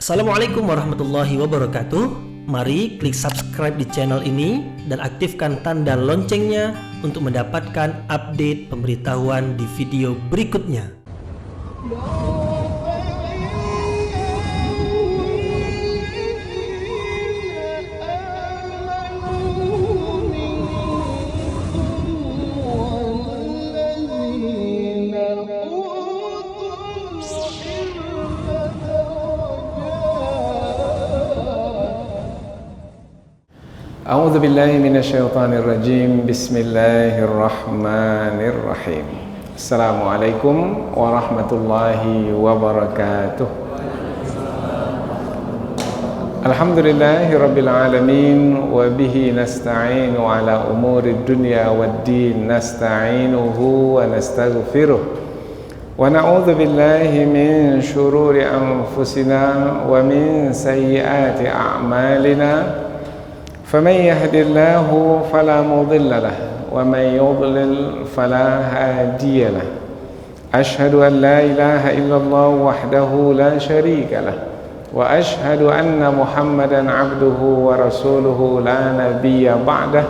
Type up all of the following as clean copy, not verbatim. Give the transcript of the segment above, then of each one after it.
Assalamualaikum warahmatullahi wabarakatuh. Mari klik subscribe di channel ini dan aktifkan tanda loncengnya untuk mendapatkan update pemberitahuan di video berikutnya. A'udzu billahi minasyaitonir rajim. Bismillahirrahmanirrahim. Assalamualaikum warahmatullahi wabarakatuh. Alhamdulillahirabbil alamin wa bihi nasta'inu ala umurid dunya waddin. Nasta'inuhu wa nastaghfiruh. Wa na'udzu billahi min syururi anfusina wa min sayyiati a'malina. فمن يهد الله فلا مضل له ومن يضلل فلا هادي له أشهد أن لا إله إلا الله وحده لا شريك له وأشهد أن محمدا عبده ورسوله لا نبي بعده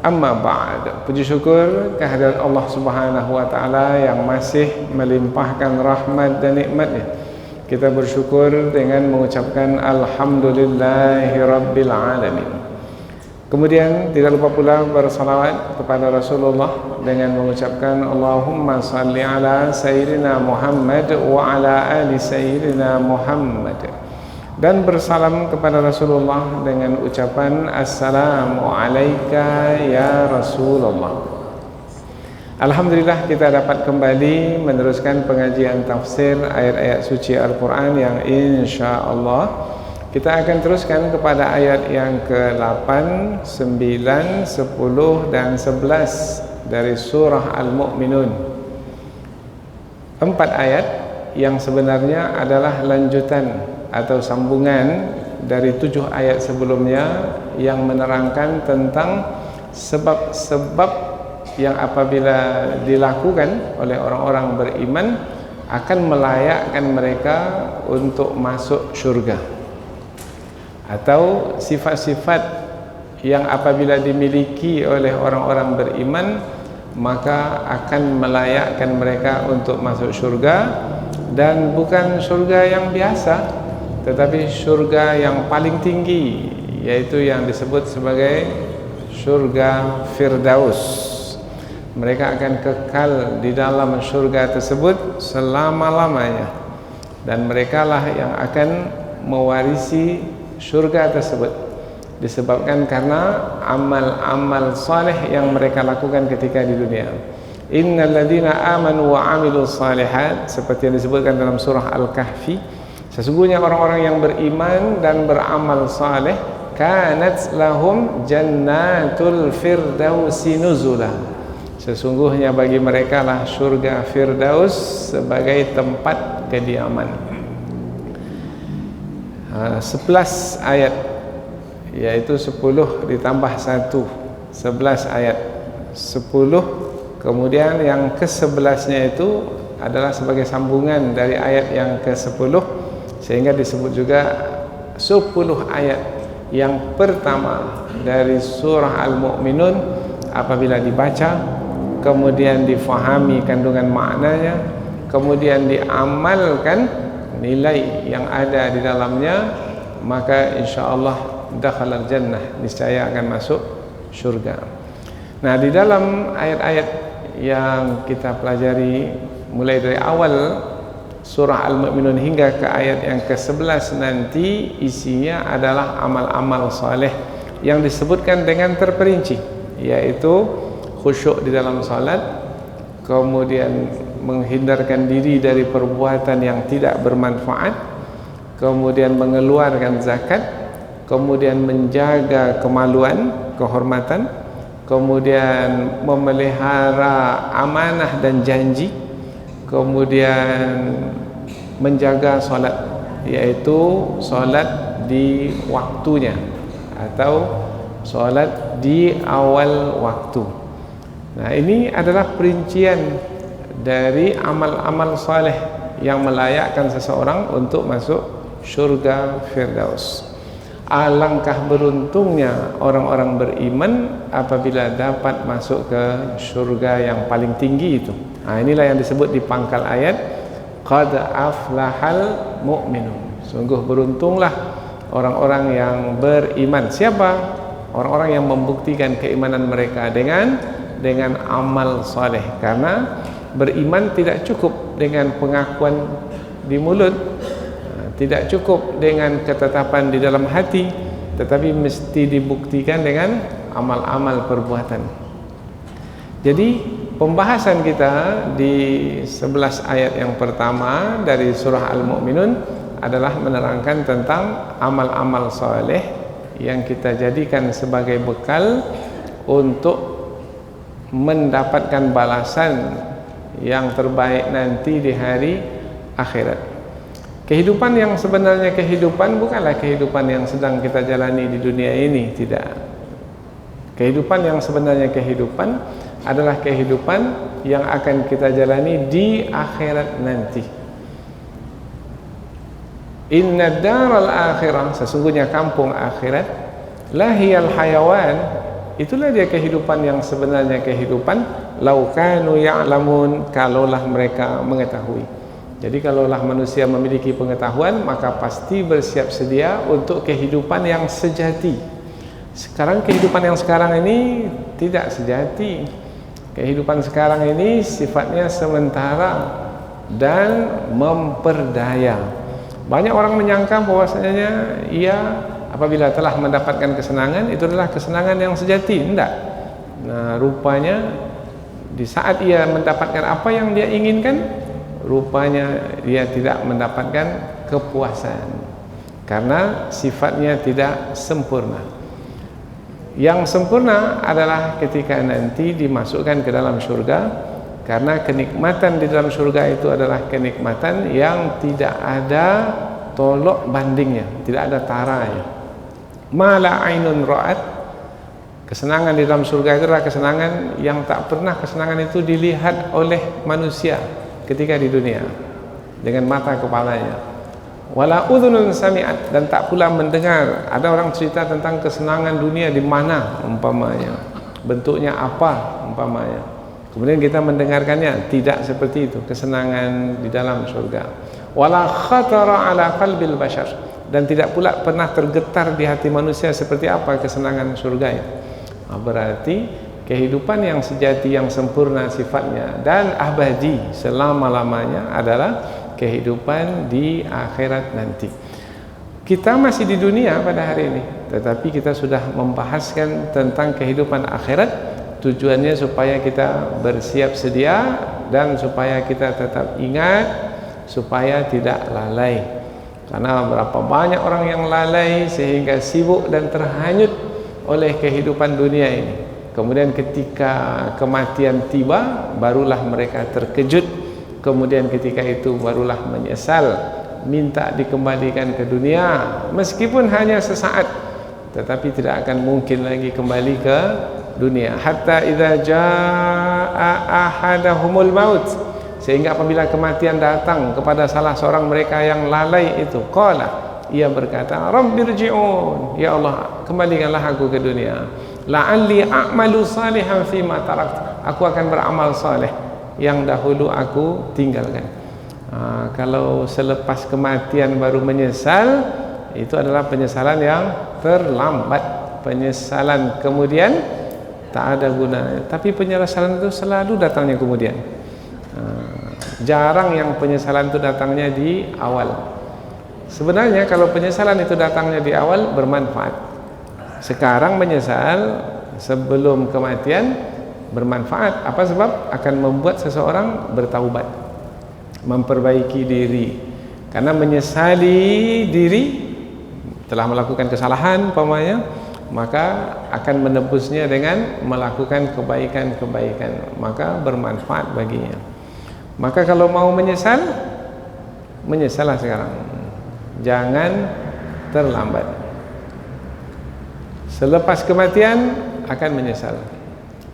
أما بعد. Puji syukur kehadirat Allah Subhanahu wa taala yang masih melimpahkan rahmat dan nikmat-Nya. Kita bersyukur dengan mengucapkan alhamdulillahirabbil alamin. Kemudian tidak lupa pula bersalawat kepada Rasulullah dengan mengucapkan Allahumma salli ala Sayyidina Muhammad wa ala ali Sayyidina Muhammad, dan bersalam kepada Rasulullah dengan ucapan Assalamu alayka ya Rasulullah. Alhamdulillah kita dapat kembali meneruskan pengajian tafsir ayat-ayat suci Al-Quran yang insyaAllah kita akan teruskan kepada ayat yang ke-8, 9, 10 dan 11 dari surah Al-Mu'minun. 4 ayat yang sebenarnya adalah lanjutan atau sambungan dari 7 ayat sebelumnya yang menerangkan tentang sebab-sebab yang apabila dilakukan oleh orang-orang beriman akan melayakkan mereka untuk masuk syurga, atau sifat-sifat yang apabila dimiliki oleh orang-orang beriman maka akan melayakkan mereka untuk masuk syurga, dan bukan syurga yang biasa tetapi syurga yang paling tinggi, yaitu yang disebut sebagai syurga Firdaus. Mereka akan kekal di dalam syurga tersebut selama-lamanya, dan merekalah yang akan mewarisi syurga tersebut disebabkan karena amal-amal saleh yang mereka lakukan ketika di dunia. Innal ladzina amanu wa amilus salihat, seperti yang disebutkan dalam surah Al-Kahfi, sesungguhnya orang-orang yang beriman dan beramal saleh kanat lahum jannatul firdausi nuzula, sesungguhnya bagi mereka lah syurga Firdaus sebagai tempat kediaman. 11 ayat, yaitu 10 ditambah 1, 11 ayat, 10, kemudian yang ke-11 nya itu adalah sebagai sambungan dari ayat yang ke-10, sehingga disebut juga 10 ayat yang pertama dari surah Al-Mu'minun. Apabila dibaca, kemudian difahami kandungan maknanya, kemudian diamalkan nilai yang ada di dalamnya, maka insyaallah dakhalal jannah, niscaya akan masuk syurga. Nah, di dalam ayat-ayat yang kita pelajari mulai dari awal surah Al-Mu'minun hingga ke ayat yang ke-11 nanti, isinya adalah amal-amal saleh yang disebutkan dengan terperinci, yaitu khusyuk di dalam salat, kemudian menghindarkan diri dari perbuatan yang tidak bermanfaat, kemudian mengeluarkan zakat, kemudian menjaga kemaluan, kehormatan, kemudian memelihara amanah dan janji, kemudian menjaga solat, yaitu solat di waktunya atau solat di awal waktu. Nah, ini adalah perincian dari amal-amal saleh yang melayakkan seseorang untuk masuk syurga Firdaus. Alangkah beruntungnya orang-orang beriman apabila dapat masuk ke syurga yang paling tinggi itu. Inilah yang disebut di pangkal ayat, qad aflahal mu'minun. Sungguh beruntunglah orang-orang yang beriman. Siapa? Orang-orang yang membuktikan keimanan mereka dengan amal soleh. Karena beriman tidak cukup dengan pengakuan di mulut, tidak cukup dengan ketetapan di dalam hati, tetapi mesti dibuktikan dengan amal-amal perbuatan. Jadi pembahasan kita di 11 ayat yang pertama dari surah Al-Mu'minun adalah menerangkan tentang amal-amal soleh yang kita jadikan sebagai bekal untuk mendapatkan balasan yang terbaik nanti di hari akhirat. Kehidupan yang sebenarnya kehidupan bukanlah kehidupan yang sedang kita jalani di dunia ini, tidak. Kehidupan yang sebenarnya kehidupan adalah kehidupan yang akan kita jalani di akhirat nanti. Inna daral akhirah, sesungguhnya kampung akhirat, lahiyal hayawan, itulah dia kehidupan yang sebenarnya kehidupan. Lau kanu ya'lamun, kalaulah mereka mengetahui. Jadi kalaulah manusia memiliki pengetahuan, maka pasti bersiap sedia untuk kehidupan yang sejati. Sekarang kehidupan yang sekarang ini tidak sejati. Kehidupan sekarang ini sifatnya sementara dan memperdaya. Banyak orang menyangka bahwasanya ia apabila telah mendapatkan kesenangan, itu adalah kesenangan yang sejati. Tidak. Nah, rupanya di saat ia mendapatkan apa yang dia inginkan, rupanya dia tidak mendapatkan kepuasan karena sifatnya tidak sempurna. Yang sempurna adalah ketika nanti dimasukkan ke dalam surga, karena kenikmatan di dalam surga itu adalah kenikmatan yang tidak ada tolok bandingnya, tidak ada taranya. Mala ainun ra'at, kesenangan di dalam surga itu adalah kesenangan yang tak pernah kesenangan itu dilihat oleh manusia ketika di dunia dengan mata kepalanya. Wala udhunun sami'at, dan tak pula mendengar. Ada orang cerita tentang kesenangan dunia di mana umpamanya, bentuknya apa umpamanya, kemudian kita mendengarkannya. Tidak seperti itu kesenangan di dalam surga. Wala khatara ala qalbil bashar, dan tidak pula pernah tergetar di hati manusia seperti apa kesenangan surga itu. Berarti kehidupan yang sejati, yang sempurna sifatnya dan abadi selama-lamanya adalah kehidupan di akhirat nanti. Kita masih di dunia pada hari ini, tetapi kita sudah membahaskan tentang kehidupan akhirat. Tujuannya supaya kita bersiap sedia dan supaya kita tetap ingat, supaya tidak lalai. Karena berapa banyak orang yang lalai sehingga sibuk dan terhanyut oleh kehidupan dunia ini. Kemudian ketika kematian tiba, barulah mereka terkejut. Kemudian ketika itu barulah menyesal, minta dikembalikan ke dunia, meskipun hanya sesaat, tetapi tidak akan mungkin lagi kembali ke dunia. Hatta idza jaa ahadahumul maut, sehingga apabila kematian datang kepada salah seorang mereka yang lalai itu, qala, ia berkata, Rabbirji'un, ya Allah, kembalikanlah aku ke dunia. La'alli a'malu salihan fima tarakt, aku akan beramal saleh yang dahulu aku tinggalkan. Kalau selepas kematian baru menyesal, itu adalah penyesalan yang terlambat, penyesalan kemudian tak ada gunanya. Tapi penyesalan itu selalu datangnya kemudian. Jarang yang penyesalan itu datangnya di awal. Sebenarnya kalau penyesalan itu datangnya di awal bermanfaat. Sekarang menyesal sebelum kematian bermanfaat. Apa sebab? Akan membuat seseorang bertaubat, memperbaiki diri. Karena menyesali diri telah melakukan kesalahan umpamanya, maka akan menebusnya dengan melakukan kebaikan-kebaikan, maka bermanfaat baginya. Maka kalau mau menyesal, menyesallah sekarang, jangan terlambat. Selepas kematian akan menyesal.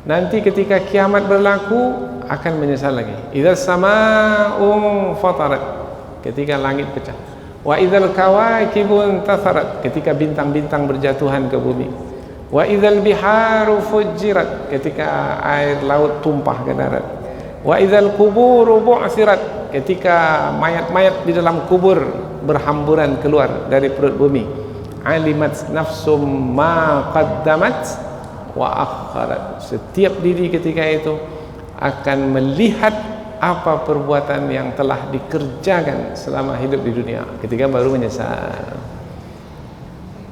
Nanti ketika kiamat berlaku akan menyesal lagi. Idza samaa'u fatarat, ketika langit pecah. Wa idzal kawakibu intatharat, ketika bintang-bintang berjatuhan ke bumi. Wa idzal biharu fujirat, ketika air laut tumpah ke darat. Wa idzal quburu bu'thirat, ketika mayat-mayat di dalam kubur berhamburan keluar dari perut bumi. Alimat nafsum ma qaddamat wa akharat, setiap diri ketika itu akan melihat apa perbuatan yang telah dikerjakan selama hidup di dunia, ketika baru menyesal.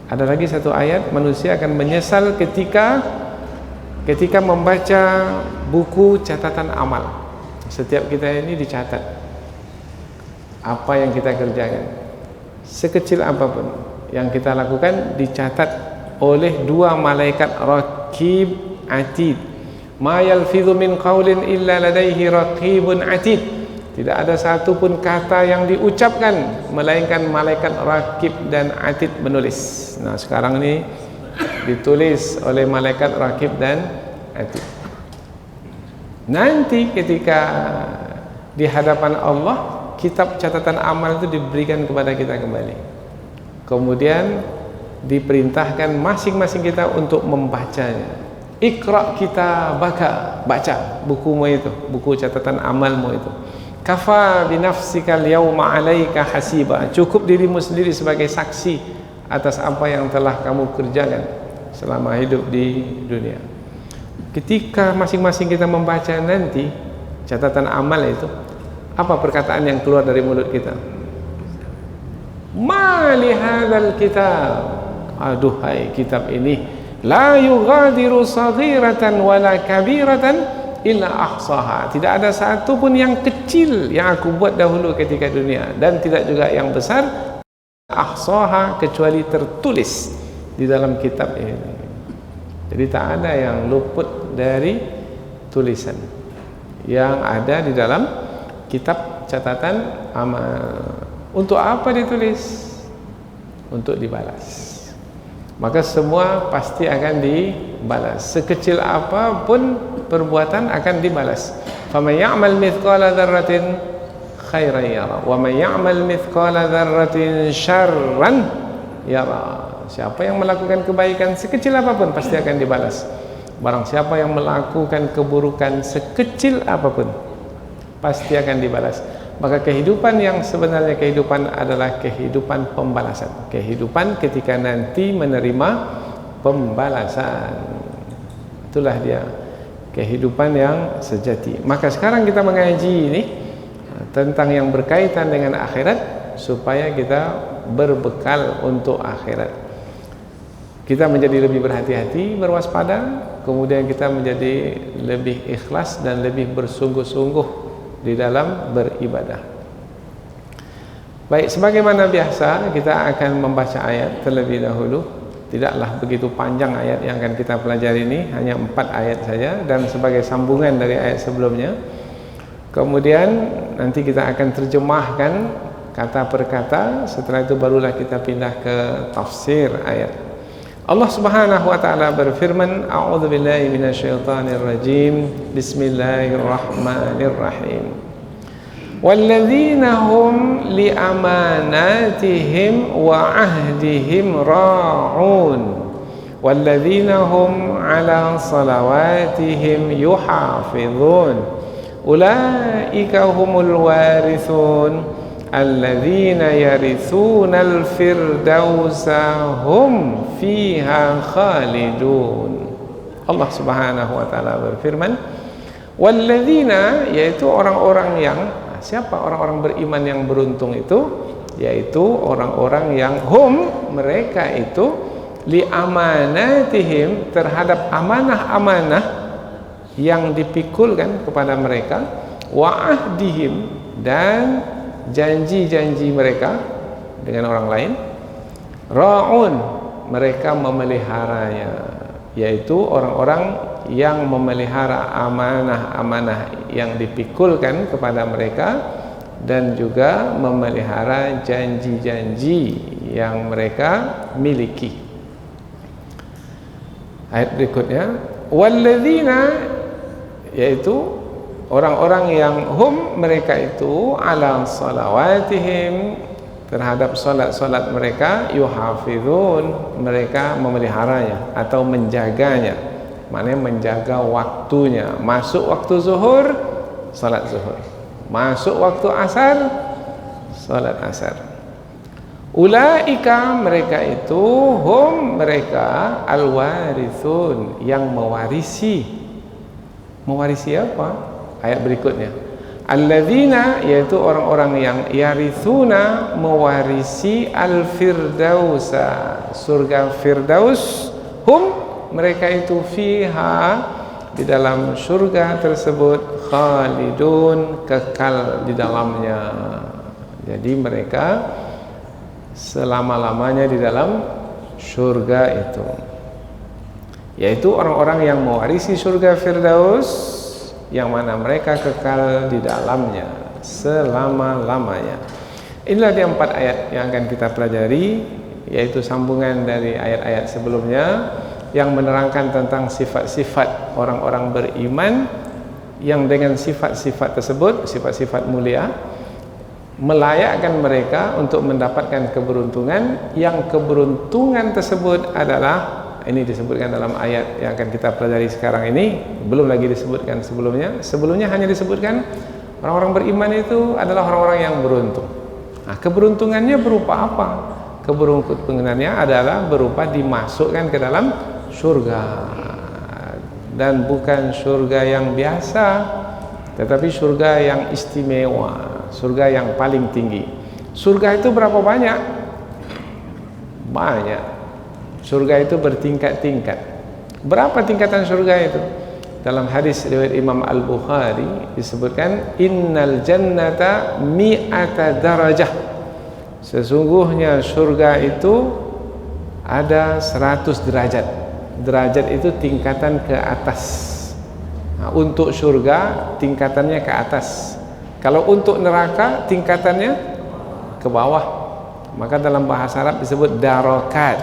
Ada lagi satu ayat, manusia akan menyesal ketika membaca buku catatan amal. Setiap kita ini dicatat apa yang kita kerjakan, sekecil apapun yang kita lakukan dicatat oleh dua malaikat raqib atid. Ma yalfidhu min qawlin illa ladaihi raqibun atid. Tidak ada satu pun kata yang diucapkan melainkan malaikat raqib dan atid menulis. Nah, sekarang ini ditulis oleh malaikat raqib dan atid. Nanti ketika di hadapan Allah, kitab catatan amal itu diberikan kepada kita kembali. Kemudian diperintahkan masing-masing kita untuk membacanya. Iqra kita baca bukumu itu, buku catatan amalmu itu. Kafa binafsikal yawma 'alaika hasiba, cukup dirimu sendiri sebagai saksi atas apa yang telah kamu kerjakan selama hidup di dunia. Ketika masing-masing kita membaca nanti catatan amal itu, apa perkataan yang keluar dari mulut kita? Ma li hadzal kitab, aduhai kitab ini, la yughadiru saghiratan wala kabiratan illa ahsaha, tidak ada satu pun yang kecil yang aku buat dahulu ketika dunia, dan tidak juga yang besar, ahsaha, kecuali tertulis di dalam kitab ini. Jadi tak ada yang luput dari tulisan yang ada di dalam kitab catatan amal. Untuk apa ditulis? Untuk dibalas. Maka semua pasti akan dibalas, sekecil apapun perbuatan akan dibalas. Faman ya'mal mithqala dzarratin khairan yara wa man ya'mal mithqala dzarratin syarran yara. Siapa yang melakukan kebaikan sekecil apapun pasti akan dibalas. Barang siapa yang melakukan keburukan sekecil apapun pasti akan dibalas. Maka kehidupan yang sebenarnya kehidupan adalah kehidupan pembalasan, kehidupan ketika nanti menerima pembalasan. Itulah dia kehidupan yang sejati. Maka sekarang kita mengaji ini tentang yang berkaitan dengan akhirat, supaya kita berbekal untuk akhirat. Kita menjadi lebih berhati-hati, berwaspada, kemudian kita menjadi lebih ikhlas dan lebih bersungguh-sungguh di dalam beribadah. Baik, sebagaimana biasa kita akan membaca ayat terlebih dahulu. Tidaklah begitu panjang ayat yang akan kita pelajari ini, hanya 4 ayat saja, dan sebagai sambungan dari ayat sebelumnya. Kemudian nanti kita akan terjemahkan kata per kata, setelah itu barulah kita pindah ke tafsir ayat. Allah Subhanahu wa taala berfirman, a'udzubillahi minasyaitonir rajim, bismillahirrahmanirrahim. Walladzina hum li amanatihim wa ahdihim ra'un walladzina hum 'ala salawatihim yuhafizun ulaika humul warithun alladzina yarithunal firdausa hum fiha khalidun. Allah Subhanahu wa taala berfirman, walladzina, yaitu orang-orang yang, siapa orang-orang beriman yang beruntung itu? Yaitu orang-orang yang hum, mereka itu, li amanatihim, terhadap amanah-amanah yang dipikulkan kepada mereka, wa ahdihim, dan janji-janji mereka dengan orang lain, ra'un, mereka memeliharanya, yaitu orang-orang yang memelihara amanah-amanah yang dipikulkan kepada mereka, dan juga memelihara janji-janji yang mereka miliki. Ayat berikutnya, walladzina, yaitu orang-orang yang hum, mereka itu, ala salawatihim, terhadap solat-solat mereka, yuhafizun, mereka memeliharanya atau menjaganya. Maknanya menjaga waktunya. Masuk waktu zuhur, solat zuhur. Masuk waktu asar, solat asar. Ulaika, mereka itu, hum, mereka al-warithun, yang mewarisi. Mewarisi apa? Ayat berikutnya, alladzina, yaitu orang-orang yang yarithuna, mewarisi al-firdausa, surga firdaus, hum, mereka itu fiha, di dalam surga tersebut, khalidun, kekal di dalamnya. Jadi mereka selama-lamanya di dalam surga itu, yaitu orang-orang yang mewarisi surga firdaus, yang mana mereka kekal di dalamnya selama-lamanya. Inilah dia 4 ayat yang akan kita pelajari, yaitu sambungan dari ayat-ayat sebelumnya yang menerangkan tentang sifat-sifat orang-orang beriman, yang dengan sifat-sifat tersebut, sifat-sifat mulia, melayakkan mereka untuk mendapatkan keberuntungan, yang keberuntungan tersebut adalah, ini disebutkan dalam ayat yang akan kita pelajari sekarang ini, belum lagi disebutkan sebelumnya. Sebelumnya hanya disebutkan orang-orang beriman itu adalah orang-orang yang beruntung. Nah, keberuntungannya berupa apa? Keberuntungannya adalah berupa dimasukkan ke dalam surga, dan bukan surga yang biasa, tetapi surga yang istimewa, surga yang paling tinggi. Surga itu berapa banyak? Banyak. Surga itu bertingkat-tingkat. Berapa tingkatan surga itu? Dalam hadis riwayat Imam Al-Bukhari disebutkan, innal jannata mi'ata darajah. Sesungguhnya surga itu ada 100 derajat. Derajat itu tingkatan ke atas. Nah, untuk surga tingkatannya ke atas. Kalau untuk neraka tingkatannya ke bawah. Maka dalam bahasa Arab disebut darokat.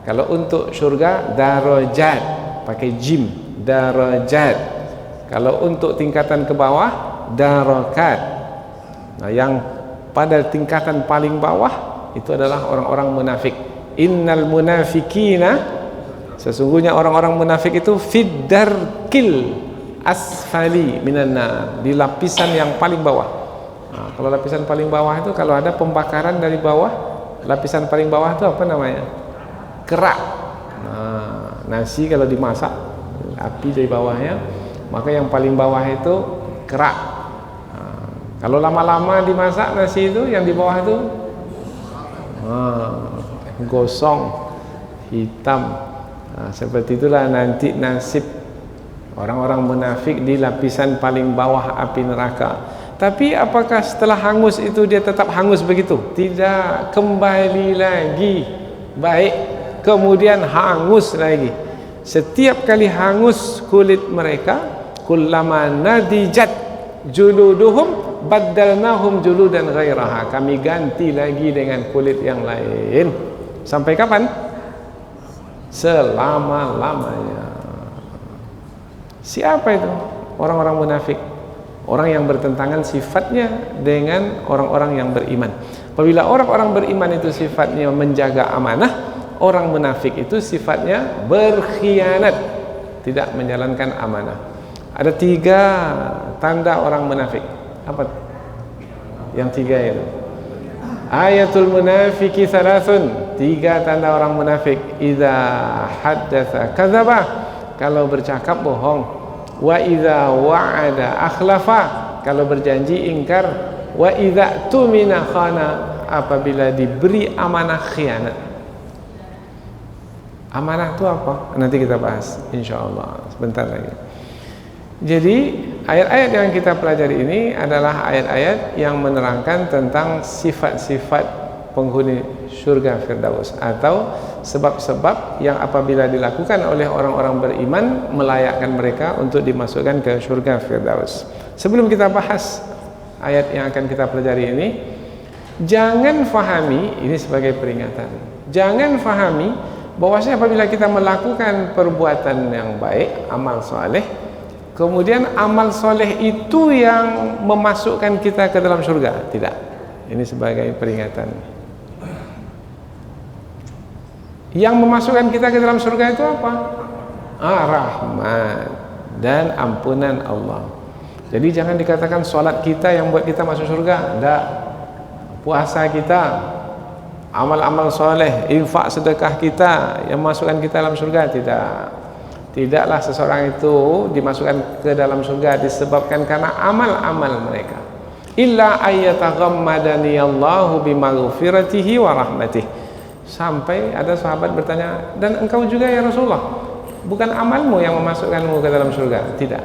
Kalau untuk surga darajat, pakai jim, darajat. Kalau untuk tingkatan ke bawah darokat. Nah, yang pada tingkatan paling bawah itu adalah orang-orang munafik. Innal munafikina, sesungguhnya orang-orang munafik itu fiddarkil asfali minan nar, di lapisan yang paling bawah. Nah, kalau lapisan paling bawah itu, kalau ada pembakaran dari bawah, lapisan paling bawah itu apa namanya? Kerak. Nah, nasi kalau dimasak, api dari bawahnya, maka yang paling bawah itu kerak. Nah, kalau lama-lama dimasak nasi itu, yang di bawah itu gosong, hitam. Nah, seperti itulah nanti nasib orang-orang munafik di lapisan paling bawah api neraka. Tapi apakah setelah hangus itu dia tetap hangus begitu? Tidak, kembali lagi baik, kemudian hangus lagi. Setiap kali hangus kulit mereka, kullama nadijat juluduhum baddalnahum juludan ghairaha, kami ganti lagi dengan kulit yang lain. Sampai kapan? Selama-lamanya. Siapa itu? Orang-orang munafik. Orang yang bertentangan sifatnya dengan orang-orang yang beriman. Apabila orang-orang beriman itu sifatnya menjaga amanah, orang munafik itu sifatnya berkhianat, tidak menjalankan amanah. Ada 3 tanda orang munafik. Apa yang 3 itu? Ayatul munafiki thalathun, 3 tanda orang munafik. Idza haddatsa kadzaba, kalau bercakap bohong. Wa idza wa'ada akhlafa, kalau berjanji ingkar. Wa idza tumina khana, apabila diberi amanah khianat. Amanah itu apa? Nanti kita bahas insyaallah sebentar lagi. Jadi ayat-ayat yang kita pelajari ini adalah ayat-ayat yang menerangkan tentang sifat-sifat penghuni surga Firdaus, atau sebab-sebab yang apabila dilakukan oleh orang-orang beriman melayakkan mereka untuk dimasukkan ke surga Firdaus. Sebelum kita bahas ayat yang akan kita pelajari ini, jangan fahami, ini sebagai peringatan, jangan fahami bahwasanya apabila kita melakukan perbuatan yang baik, amal soleh, kemudian amal soleh itu yang memasukkan kita ke dalam surga. Tidak. Ini sebagai peringatan. Yang memasukkan kita ke dalam surga itu apa? Rahmat dan ampunan Allah. Jadi jangan dikatakan solat kita yang buat kita masuk surga. Tidak. Puasa kita, amal-amal soleh, infak sedekah kita yang masukkan kita dalam surga. Tidak. Tidaklah seseorang itu dimasukkan ke dalam surga disebabkan karena amal-amal mereka. Illa ayyataghammadani Allahu bimaghfiratihi wa rahmatihi. Sampai ada sahabat bertanya, dan engkau juga ya Rasulullah, bukan amalmu yang memasukkanmu ke dalam surga? Tidak.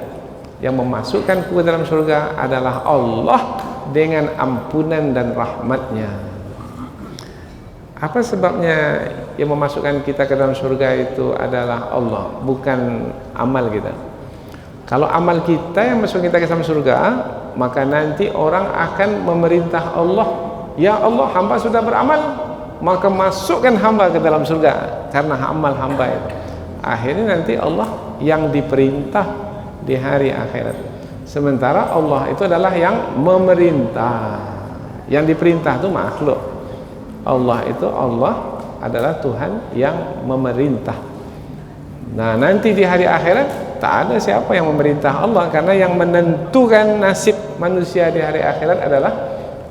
Yang memasukkanku ke dalam surga adalah Allah dengan ampunan dan rahmatnya. Apa sebabnya yang memasukkan kita ke dalam surga itu adalah Allah, bukan amal kita. Kalau amal kita yang masuk kita ke dalam surga, maka nanti orang akan memerintah Allah, ya Allah, hamba sudah beramal, maka masukkan hamba ke dalam surga karena amal hamba itu. Akhirnya nanti Allah yang diperintah di hari akhirat, sementara Allah itu adalah yang memerintah. Yang diperintah itu makhluk. Allah adalah Tuhan yang memerintah. Nah, nanti di hari akhirat tak ada siapa yang memerintah Allah, karena yang menentukan nasib manusia di hari akhirat adalah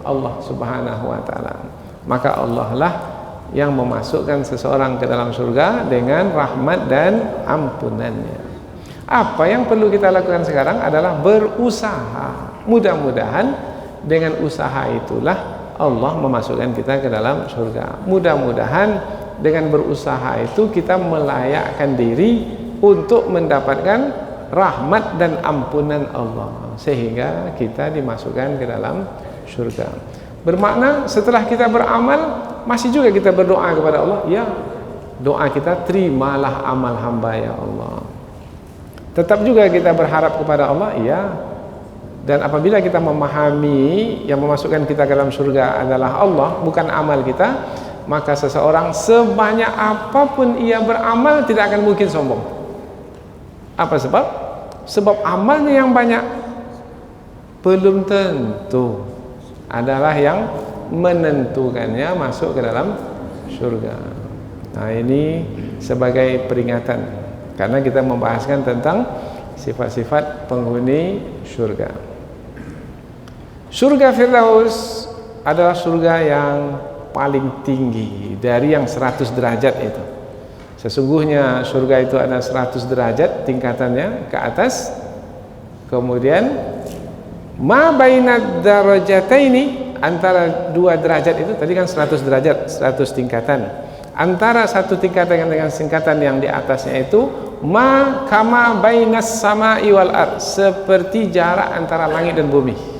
Allah Subhanahu wa taala. Maka Allah lah yang memasukkan seseorang ke dalam surga dengan rahmat dan ampunannya. Apa yang perlu kita lakukan sekarang adalah berusaha. Mudah-mudahan dengan usaha itulah Allah memasukkan kita ke dalam surga. Mudah-mudahan dengan berusaha itu kita melayakkan diri untuk mendapatkan rahmat dan ampunan Allah, sehingga kita dimasukkan ke dalam surga. Bermakna setelah kita beramal masih juga kita berdoa kepada Allah, ya, doa kita, terimalah amal hamba ya Allah. Tetap juga kita berharap kepada Allah, ya. Dan apabila kita memahami yang memasukkan kita ke dalam surga adalah Allah, bukan amal kita, maka seseorang sebanyak apapun ia beramal tidak akan mungkin sombong. Apa sebab? Sebab amalnya yang banyak belum tentu adalah yang menentukannya masuk ke dalam surga. Nah, ini sebagai peringatan, karena kita membahaskan tentang sifat-sifat penghuni surga. Surga Firdaus adalah surga yang paling tinggi dari yang 100 derajat itu. Sesungguhnya surga itu ada 100 derajat tingkatannya ke atas. Kemudian ma bainad darajataini, antara dua derajat itu, tadi kan 100 derajat, 100 tingkatan. Antara satu tingkatan dengan tingkatan yang di atasnya itu ma kama bainas sama'i wal ard, seperti jarak antara langit dan bumi.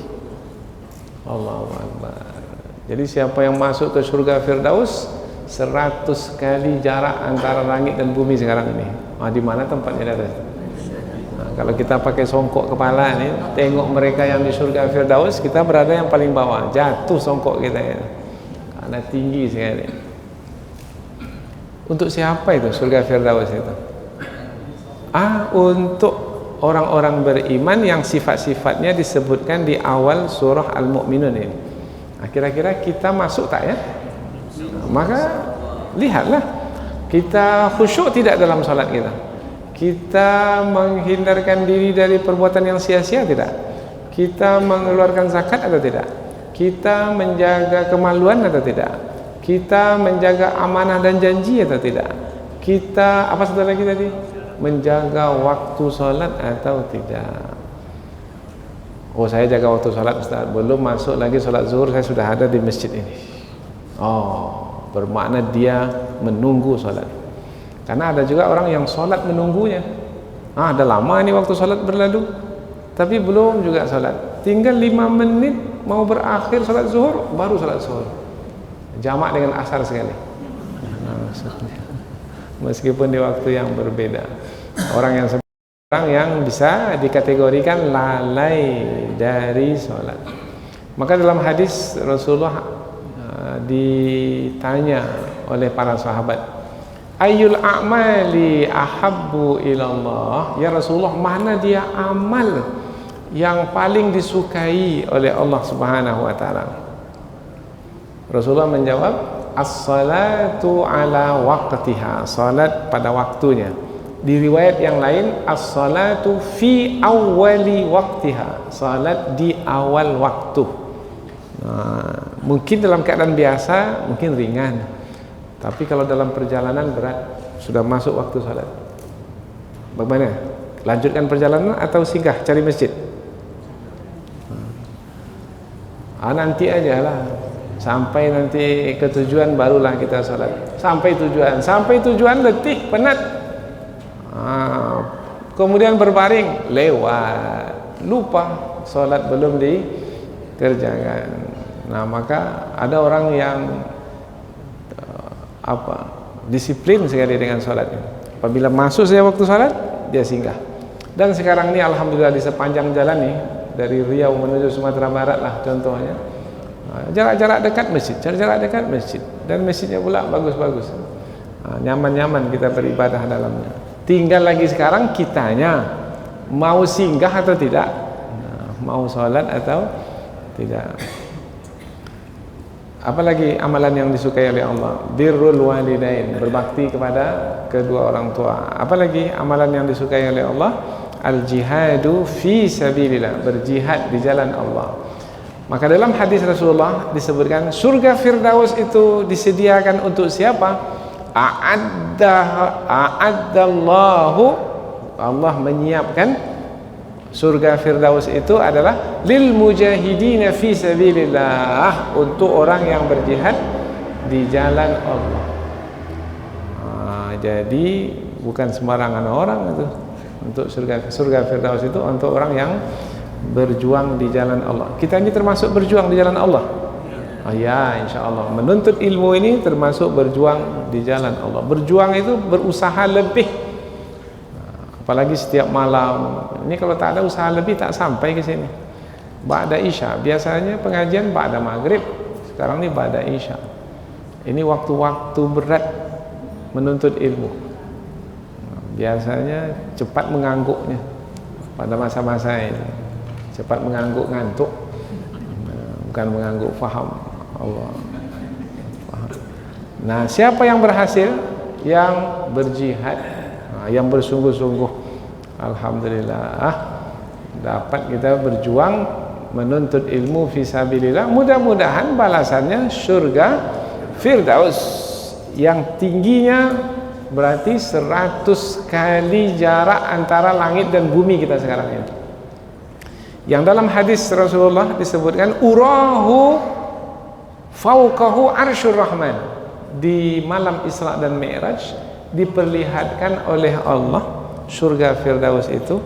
Allahu Akbar. Jadi siapa yang masuk ke surga Firdaus, 100 kali jarak antara langit dan bumi sekarang ini. Di mana tempatnya ada? Kalau kita pakai songkok kepala nih, tengok mereka yang di surga Firdaus, kita berada yang paling bawah, jatuh songkok kita ya. Karena tinggi sekali. Untuk siapa itu surga Firdaus itu? Untuk orang-orang beriman yang sifat-sifatnya disebutkan di awal surah Al-Mu'minun ini. Kira-kira kita masuk tak ya? Maka lihatlah, kita khusyuk tidak dalam salat kita? Kita menghindarkan diri dari perbuatan yang sia-sia tidak? Kita mengeluarkan zakat atau tidak? Kita menjaga kemaluan atau tidak? Kita menjaga amanah dan janji atau tidak? Kita, apa satu lagi tadi? Menjaga waktu salat atau tidak? Saya jaga waktu salat, Ustaz. Belum masuk lagi salat zuhur, saya sudah ada di masjid ini. Bermakna dia menunggu salat. Karena ada juga orang yang salat menunggunya. Ada lama ini waktu salat berlalu, tapi belum juga salat. Tinggal 5 menit mau berakhir salat zuhur, baru salat zuhur. Jamak dengan asar sekali. Meskipun di waktu yang berbeda. Orang yang bisa dikategorikan lalai dari sholat. Maka dalam hadis Rasulullah ditanya oleh para sahabat, ayyul a'mali ahabbu ilallah, ya Rasulullah, mana dia amal yang paling disukai oleh Allah Subhanahu wa taala? Rasulullah menjawab, as-salatu ala waqtiha, salat pada waktunya. Di riwayat yang lain, as-salatu fi awwali waqtiha, salat di awal waktu. Mungkin dalam keadaan biasa mungkin ringan, tapi kalau dalam perjalanan berat, sudah masuk waktu salat. Bagaimana? Lanjutkan perjalanan atau singgah cari masjid? Nanti aja lah, sampai nanti ke tujuan barulah kita salat. Sampai tujuan letih, penat, kemudian berbaring, lewat, lupa salat belum dikerjakan. Nah, maka ada orang yang disiplin sekali dengan salatnya. Apabila masuk saja waktu salat, dia singgah. Dan sekarang ini alhamdulillah di sepanjang jalan nih, dari Riau menuju Sumatera Barat lah contohnya, jarak-jarak dekat masjid, dan masjidnya pula bagus-bagus, nyaman-nyaman kita beribadah dalamnya. Tinggal lagi sekarang kitanya mau singgah atau tidak, mau sholat atau tidak. Apalagi amalan yang disukai oleh Allah, birrul walidain, berbakti kepada kedua orang tua. Apalagi amalan yang disukai oleh Allah, al-jihadu fi sabilillah, berjihad di jalan Allah. Maka dalam hadis Rasulullah disebutkan surga Firdaus itu disediakan untuk siapa? A'addallahu, Allah menyiapkan surga Firdaus itu adalah lil mujahidina fi sabilillah, untuk orang yang berjihad di jalan Allah. Jadi bukan sembarangan orang itu. Untuk surga Firdaus itu untuk orang yang berjuang di jalan Allah. Kita ini termasuk berjuang di jalan Allah. Ya, insya Allah. Menuntut ilmu ini termasuk berjuang di jalan Allah. Berjuang itu berusaha lebih. Apalagi setiap malam. Ini kalau tak ada usaha lebih tak sampai ke sini. Ba'da Isya. Biasanya pengajian ba'da maghrib. Sekarang ini ba'da Isya. Ini waktu-waktu berat menuntut ilmu. Biasanya cepat mengangguknya pada masa-masa ini, cepat mengangguk ngantuk, bukan mengangguk faham. Allah faham. Nah, siapa yang berhasil? Yang berjihad, yang bersungguh-sungguh. Alhamdulillah, dapat kita berjuang menuntut ilmu fisabilillah. Mudah-mudahan balasannya surga Firdaus yang tingginya berarti 100 kali jarak antara langit dan bumi kita sekarang ini. Yang dalam hadis Rasulullah disebutkan urahu fauqahu arsyur rahman, di malam Isra dan Mi'raj diperlihatkan oleh Allah surga Firdaus itu,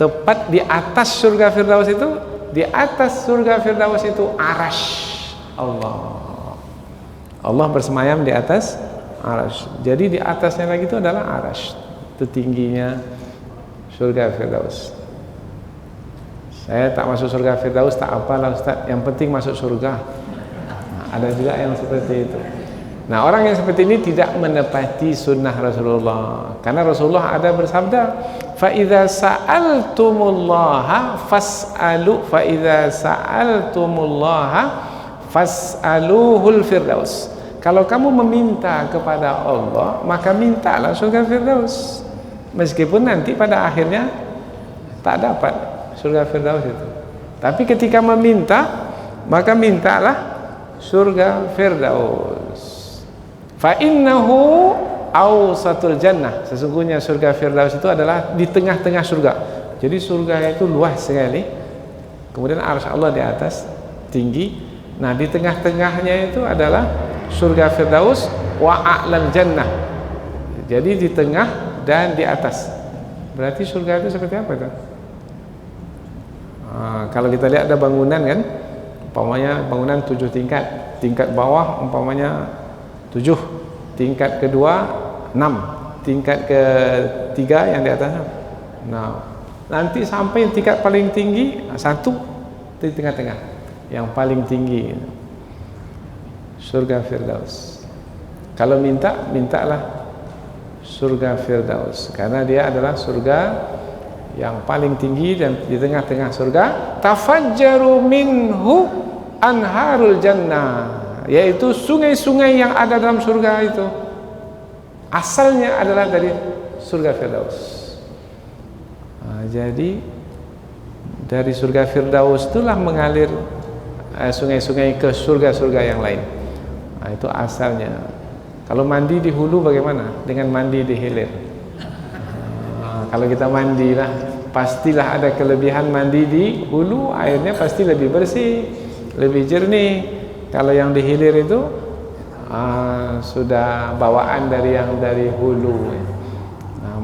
tepat di atas surga Firdaus itu, di atas surga Firdaus itu arasy Allah. Allah bersemayam di atas arasy. Jadi di atasnya lagi itu adalah arasy. Itu tingginya surga Firdaus. Saya tak masuk surga Firdaus tak apalah Ustaz, yang penting masuk surga. Ada juga yang seperti itu. Nah, orang yang seperti ini tidak menepati sunnah Rasulullah. Karena Rasulullah ada bersabda, fa idza sa'altumullaha fas'aluhul firdaus. Kalau kamu meminta kepada Allah, maka mintalah surga Firdaus. Meskipun nanti pada akhirnya tak dapat surga Firdaus itu. Tapi ketika meminta, maka mintalah surga Firdaus. Fa innahu awsatul jannah. Sesungguhnya surga Firdaus itu adalah di tengah-tengah surga. Jadi surga itu luas sekali. Kemudian arsy Allah di atas, tinggi. Nah, di tengah-tengahnya itu adalah surga Firdaus wa a'lal jannah. Jadi di tengah dan di atas. Berarti surga itu seperti apa itu? Kalau kita lihat ada bangunan kan, umpamanya bangunan 7 tingkat. Tingkat bawah umpamanya 7, tingkat kedua 6, tingkat ketiga yang di atas. Nah, nanti sampai tingkat paling tinggi 1 di tengah-tengah, yang paling tinggi surga Firdaus. Kalau mintalah surga Firdaus, karena dia adalah surga yang paling tinggi, dan di tengah-tengah surga tafajjaru minhu anharul jannah. yaitu sungai-sungai yang ada dalam surga itu asalnya adalah dari surga Firdaus. Jadi dari surga Firdaus itulah mengalir sungai-sungai ke surga-surga yang lain. Itu asalnya. Kalau mandi di hulu bagaimana dengan mandi di hilir? Kalau kita mandi lah, pastilah ada kelebihan mandi di hulu, airnya pasti lebih bersih, lebih jernih. Kalau yang di hilir itu sudah bawaan dari yang dari hulu.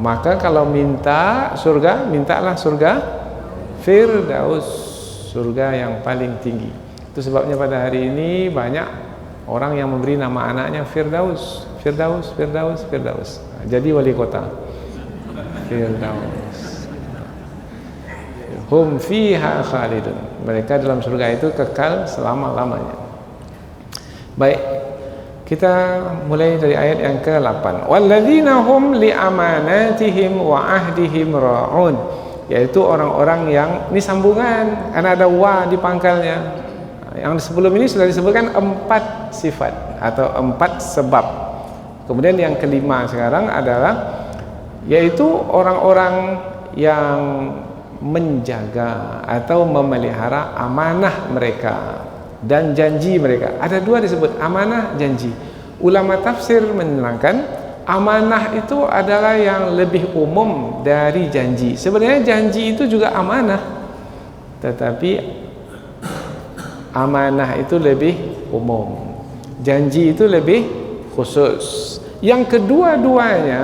Maka kalau minta surga, mintalah surga Firdaus, surga yang paling tinggi. Itu sebabnya pada hari ini banyak orang yang memberi nama anaknya Firdaus, Firdaus, Firdaus, Firdaus. Jadi wali kota Firdaus. Hum fiha khalidun. Mereka dalam surga itu kekal selama-lamanya. Baik, kita mulai dari ayat yang ke-8. Walladzina hum li amanatihim wa ahdihim ra'un. Yaitu orang-orang yang, ini sambungan karena ada wa di pangkalnya. Yang sebelum ini sudah disebutkan 4 sifat atau 4 sebab. Kemudian yang kelima sekarang adalah yaitu orang-orang yang menjaga atau memelihara amanah mereka dan janji mereka. Ada 2 disebut, amanah, janji. Ulama tafsir menerangkan amanah itu adalah yang lebih umum dari janji. Sebenarnya janji itu juga amanah, tetapi amanah itu lebih umum, janji itu lebih khusus. Yang kedua-duanya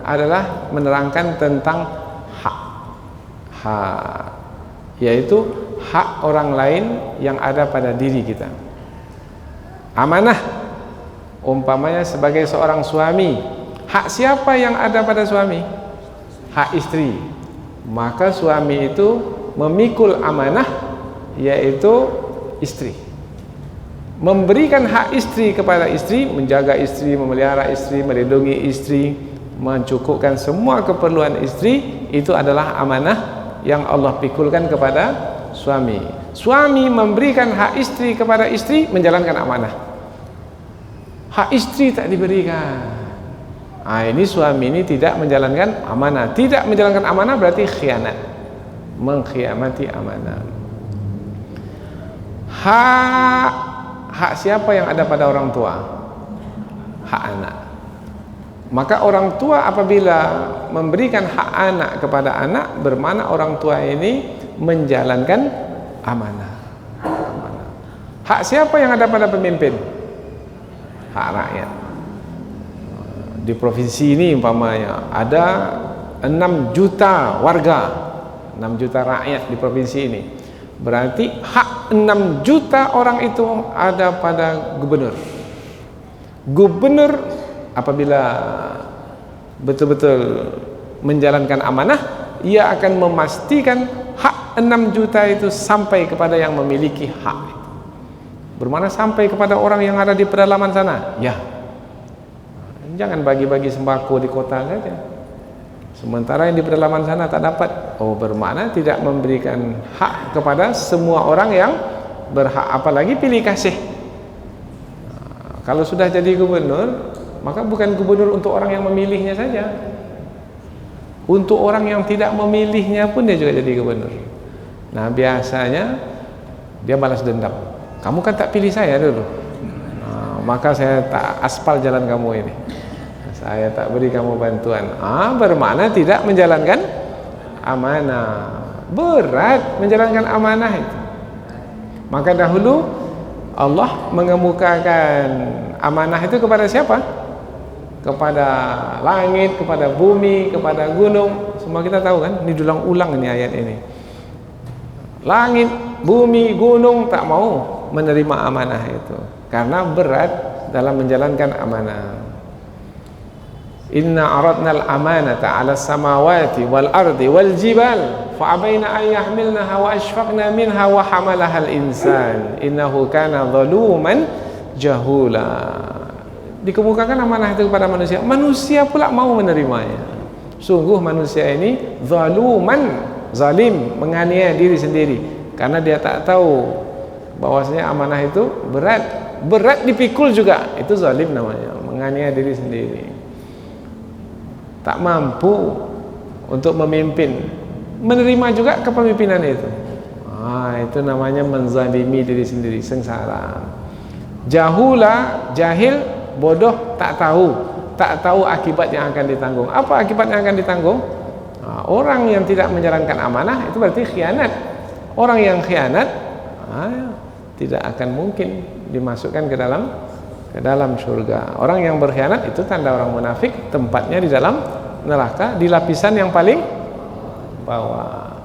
adalah menerangkan tentang hak, yaitu hak orang lain yang ada pada diri kita. Amanah umpamanya sebagai seorang suami, hak siapa yang ada pada suami? Hak istri. Maka suami itu memikul amanah, yaitu istri, memberikan hak istri kepada istri, menjaga istri, memelihara istri, melindungi istri, mencukupkan semua keperluan istri. Itu adalah amanah yang Allah pikulkan kepada suami. Suami memberikan hak istri kepada istri, menjalankan amanah. Hak istri tak diberikan. Ini suami ini tidak menjalankan amanah. Tidak menjalankan amanah berarti khianat, mengkhianati amanah. Hak siapa yang ada pada orang tua? Hak anak. Maka orang tua apabila memberikan hak anak kepada anak, bermakna orang tua ini menjalankan amanah. Hak siapa yang ada pada pemimpin? Hak rakyat. Di provinsi ini umpamanya ada 6 juta warga, 6 juta rakyat di provinsi ini. Berarti hak 6 juta orang itu ada pada gubernur. Gubernur apabila betul-betul menjalankan amanah, ia akan memastikan hak 6 juta itu sampai kepada yang memiliki hak. Bermakna sampai kepada orang yang ada di pedalaman sana. Ya, jangan bagi-bagi sembako di kota saja, sementara yang di pedalaman sana tak dapat. Bermakna tidak memberikan hak kepada semua orang yang berhak, apalagi pilih kasih. Kalau sudah jadi gubernur, maka bukan gubernur untuk orang yang memilihnya saja, untuk orang yang tidak memilihnya pun dia juga jadi gubernur. Nah, biasanya dia balas dendam. Kamu kan tak pilih saya dulu, maka saya tak aspal jalan kamu ini, saya tak beri kamu bantuan. Bermakna tidak menjalankan amanah. Berat menjalankan amanah itu. Maka dahulu Allah mengemukakan amanah itu kepada siapa? Kepada langit, kepada bumi, kepada gunung. Semua kita tahu kan, ini diulang-ulang ini ayat ini. Langit, bumi, gunung tak mau menerima amanah itu karena berat dalam menjalankan amanah. Inna aradna al-amanata 'ala as-samawati wal ardi wal jibal fa'abaina an yahmilnaha wa ashfaqna minha wa hamalaha al-insan innahu kana zaluman jahula. Dikemukakan amanah itu kepada manusia, manusia pula mau menerimanya. Sungguh manusia ini zaluman, zalim, menganiaya diri sendiri karena dia tak tahu bahwasanya amanah itu berat. berat dipikul juga, itu zalim namanya, menganiaya diri sendiri. Tak mampu untuk memimpin, menerima juga kepemimpinan itu. Itu namanya menzalimi diri sendiri, sengsara. Jahula, jahil, bodoh, tak tahu akibat yang akan ditanggung. Apa akibat yang akan ditanggung? Orang yang tidak menjalankan amanah itu berarti khianat. Orang yang khianat tidak akan mungkin dimasukkan ke dalam surga. Orang yang berkhianat itu tanda orang munafik, tempatnya di dalam neraka, di lapisan yang paling bawah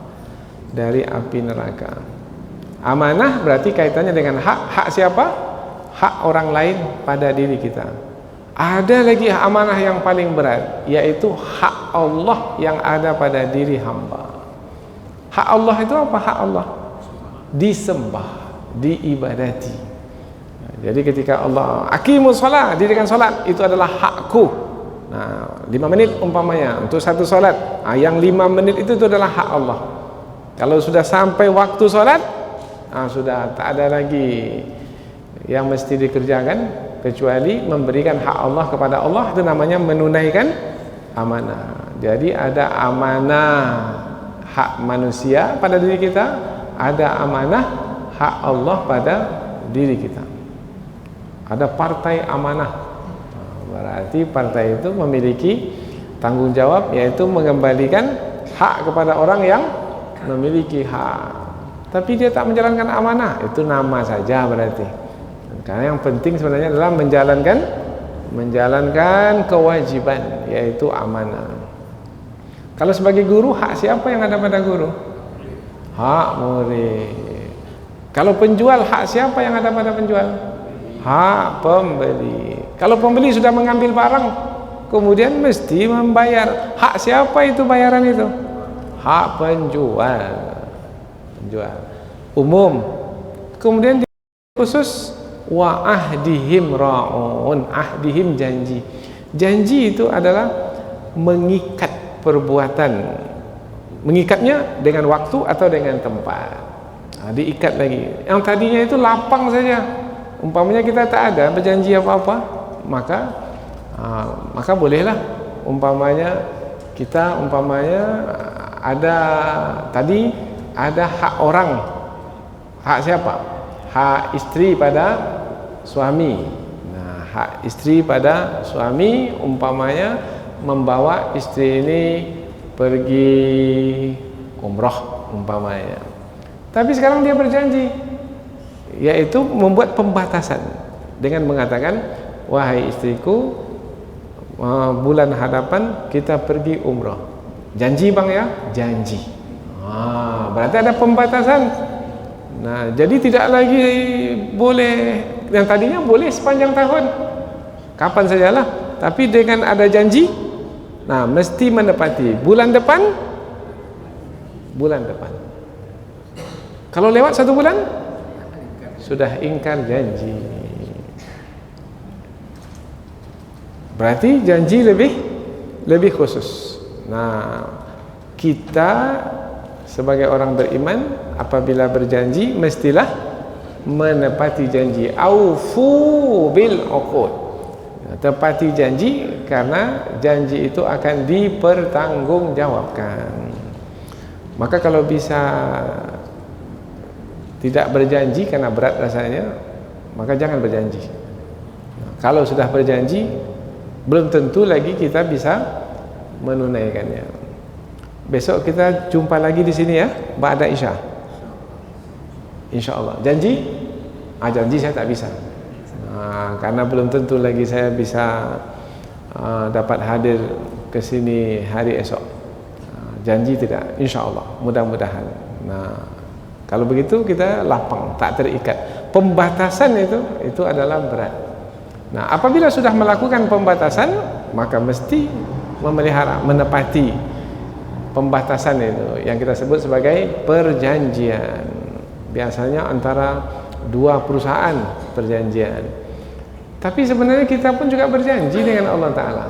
dari api neraka. Amanah berarti kaitannya dengan hak siapa? Hak orang lain pada diri kita. Ada lagi amanah yang paling berat, yaitu hak Allah yang ada pada diri hamba. Hak Allah itu apa? Hak Allah disembah, diibadati. Jadi ketika Allah aqimus shalah, dirikan salat, itu adalah hakku. 5 menit umpamanya untuk satu salat, yang 5 menit itu adalah hak Allah. Kalau sudah sampai waktu salat, sudah tak ada lagi yang mesti dikerjakan kecuali memberikan hak Allah kepada Allah. Itu namanya menunaikan amanah. Jadi ada amanah hak manusia pada diri kita, ada amanah hak Allah pada diri kita. Ada partai amanah, berarti partai itu memiliki tanggung jawab, yaitu mengembalikan hak kepada orang yang memiliki hak, tapi dia tak menjalankan amanah. Itu nama saja berarti. Karena yang penting sebenarnya adalah menjalankan kewajiban, yaitu amanah. Kalau sebagai guru, hak siapa yang ada pada guru? Hak murid. Kalau penjual, hak siapa yang ada pada penjual? Hak pembeli. Kalau pembeli sudah mengambil barang, kemudian mesti membayar. Hak siapa itu bayaran itu? Hak penjual. Umum. Kemudian khusus wa ahdihim ra'un. Ahdihim janji. Janji itu adalah mengikat perbuatan, mengikatnya dengan waktu atau dengan tempat. Diikat lagi. Yang tadinya itu lapang saja, umpamanya kita tak ada berjanji apa-apa, maka bolehlah umpamanya kita ada hak orang. Hak siapa? Hak istri pada suami. Hak istri pada suami umpamanya membawa istri ini pergi umrah umpamanya. Tapi sekarang dia berjanji, yaitu membuat pembatasan dengan mengatakan, wahai istriku, bulan hadapan kita pergi umrah. Janji bang ya? Janji. Berarti ada pembatasan. Jadi tidak lagi boleh, yang tadinya boleh sepanjang tahun, kapan sajalah, tapi dengan ada janji, mesti menepati. Bulan depan. Kalau lewat 1 bulan, sudah ingkar janji. Berarti janji lebih khusus. Kita sebagai orang beriman, apabila berjanji mestilah menepati janji. Aufu bil uqud. Tepati janji, karena janji itu akan dipertanggungjawabkan. Maka kalau bisa tidak berjanji karena berat rasanya, maka jangan berjanji. Kalau sudah berjanji, belum tentu lagi kita bisa menunaikannya. Besok kita jumpa lagi di sini ya, ba'da Isya. Insyaallah. Janji? Janji saya tak bisa. Karena belum tentu lagi saya bisa dapat hadir ke sini hari esok. Janji tidak, insyaallah, mudah-mudahan. Kalau begitu kita lapang, tak terikat. Pembatasan itu adalah berat. Apabila sudah melakukan pembatasan, maka mesti memelihara, menepati pembatasan itu, yang kita sebut sebagai perjanjian. Biasanya antara 2 perusahaan perjanjian. Tapi sebenarnya kita pun juga berjanji dengan Allah Ta'ala.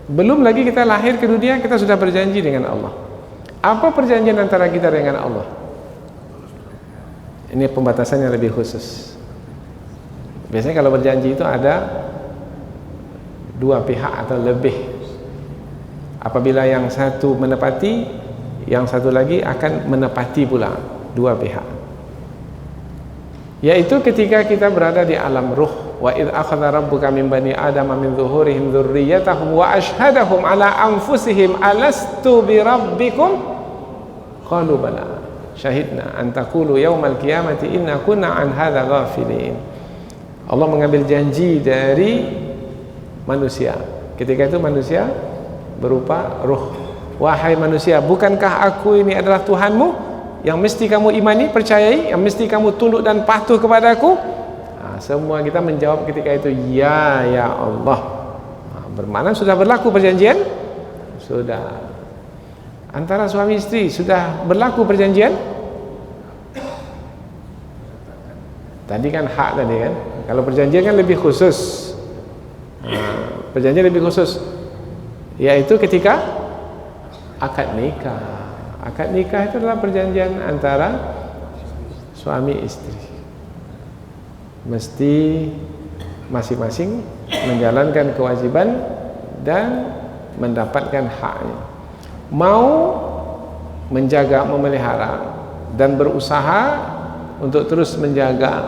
Belum lagi kita lahir ke dunia, kita sudah berjanji dengan Allah. Apa perjanjian antara kita dengan Allah? Ini pembatasan yang lebih khusus. Biasanya kalau berjanji itu ada dua pihak atau lebih. Apabila yang satu menepati, yang satu lagi akan menepati pula, dua pihak. Yaitu ketika kita berada di alam ruh. Wa idh akhadha rabbuka min bani adama min zuhurihim dzurriyyatahum wa ashhadahum ala anfusihim alastu bi rabbikum qalu bala syahidna an taqulu yaumal qiyamati inna kunna an hadza ghafilin. Allah mengambil janji dari manusia. Ketika itu manusia berupa ruh. Wahai manusia, bukankah aku ini adalah Tuhanmu yang mesti kamu imani, percayai, yang mesti kamu tunduk dan patuh kepadaku? Semua kita menjawab ketika itu, ya Allah. Bermakna sudah berlaku perjanjian? Sudah. Antara suami istri sudah berlaku perjanjian? Tadi kan hak tadi kan. Kalau perjanjian kan lebih khusus. Perjanjian lebih khusus, yaitu ketika akad nikah. Akad nikah itu adalah perjanjian antara suami istri. Mesti masing-masing menjalankan kewajiban dan mendapatkan haknya. Mau menjaga, memelihara dan berusaha untuk terus menjaga,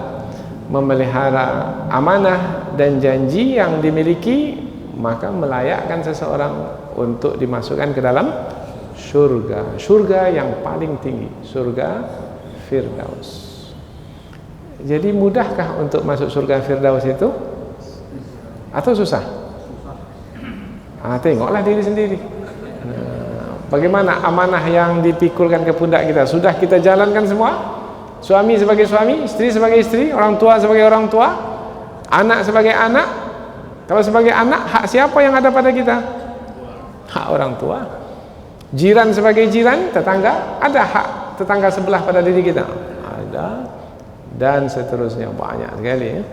memelihara amanah dan janji yang dimiliki, maka melayakkan seseorang untuk dimasukkan ke dalam surga. Surga yang paling tinggi, surga Firdaus. Jadi mudahkah untuk masuk surga Firdaus itu? Atau susah? Tengoklah diri sendiri. Bagaimana amanah yang dipikulkan ke pundak kita? Sudah kita jalankan semua? Suami sebagai suami, istri sebagai istri, orang tua sebagai orang tua, anak sebagai anak. Kalau sebagai anak, hak siapa yang ada pada kita? Hak orang tua. Jiran sebagai jiran, tetangga, ada hak tetangga sebelah pada diri kita? Ada. Dan seterusnya, banyak sekali ya.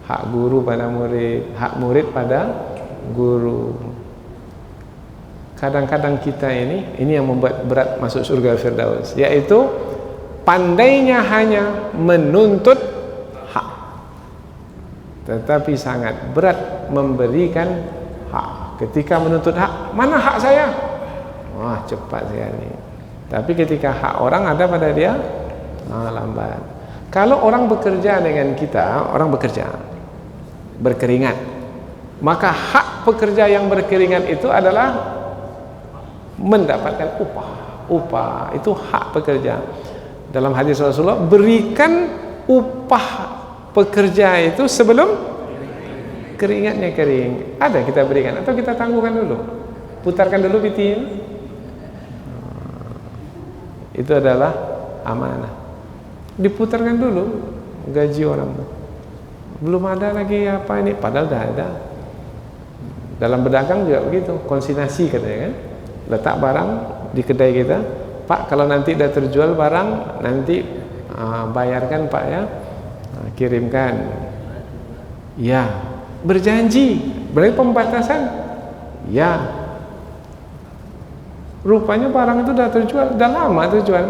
Hak guru pada murid, hak murid pada guru. Kadang-kadang kita ini yang membuat berat masuk surga Firdaus, yaitu pandainya hanya menuntut hak, tetapi sangat berat memberikan hak. Ketika menuntut hak, mana hak saya? Wah, cepat sekali. Tapi ketika hak orang ada pada dia, lambat. Kalau orang bekerja dengan kita, orang bekerja berkeringat, maka hak pekerja yang berkeringat itu adalah mendapatkan upah. Upah itu hak pekerja. Dalam hadis Rasulullah, berikan upah pekerja itu sebelum keringatnya kering. Ada kita berikan atau kita tangguhkan dulu? Putarkan dulu pitin. Itu adalah amanah. Diputarkan dulu gaji orang. Belum ada lagi apa ini, padahal dah ada. Dalam berdagang juga begitu, konsignasi katanya kan. Letak barang di kedai kita, Pak, kalau nanti dah terjual barang, nanti bayarkan Pak ya, kirimkan. Ya, berjanji, berarti pembatasan. Ya, rupanya barang itu dah terjual, dah lama terjual.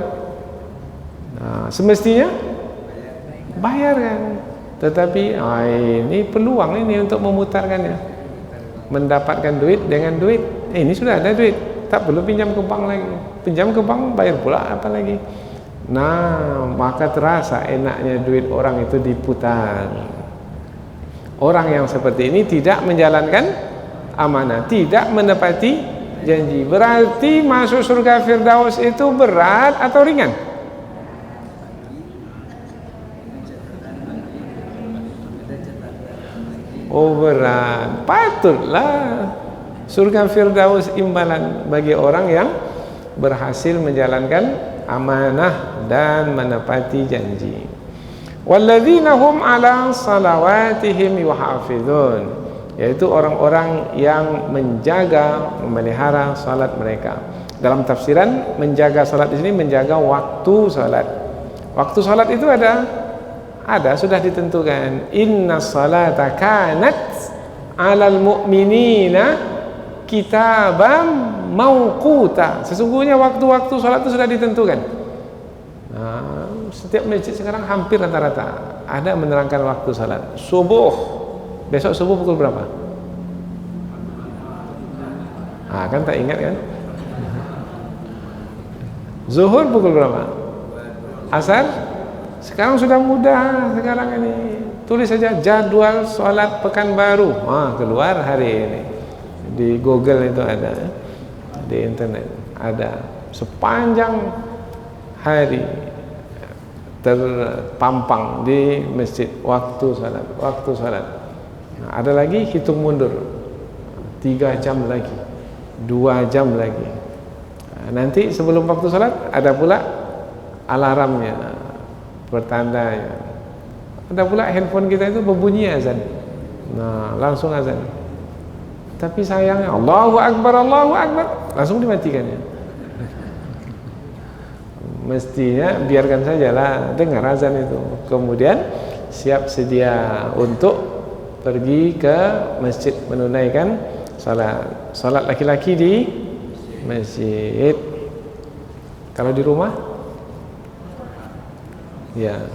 Semestinya bayarkan, tetapi ini peluang ini untuk memutarkannya, mendapatkan duit dengan duit. Ini sudah ada duit, tak perlu pinjam ke bank lagi. Pinjam ke bank bayar pula apa lagi. Nah, maka terasa enaknya duit orang itu diputar. Orang yang seperti ini tidak menjalankan amanah, tidak menepati janji. Berarti masuk surga Firdaus itu berat atau ringan? Oh, berat. Patutlah surga Firdaus imbalan bagi orang yang berhasil menjalankan amanah dan menepati janji. Walladzina hum ala salawatihim yuhafizun, yaitu orang-orang yang menjaga, memelihara salat mereka. Dalam tafsiran, menjaga salat di sini menjaga waktu salat. Waktu salat itu ada sudah ditentukan. Inna salata kanat 'alal mu'minina kitaban mauquta. Sesungguhnya waktu-waktu salat itu sudah ditentukan. Setiap masjid sekarang hampir rata-rata ada menerangkan waktu salat. Subuh, besok subuh pukul berapa? Kan tak ingat kan? Zuhur pukul berapa? Asar? Sekarang sudah mudah sekarang ini. Tulis saja jadwal sholat Pekanbaru. Keluar hari ini. Di Google itu ada, di internet ada sepanjang hari terpampang di masjid waktu sholat. Ada lagi hitung mundur 3 jam lagi, 2 jam lagi. Nanti sebelum waktu sholat ada pula alarmnya, pertandanya. Ada pula handphone kita itu berbunyi azan. Langsung azan. Tapi sayangnya Allahu Akbar, langsung dimatikannya. Mestinya biarkan sajalah dengar azan itu, kemudian siap sedia untuk pergi ke masjid menunaikan salat laki-laki di masjid. Kalau di rumah ya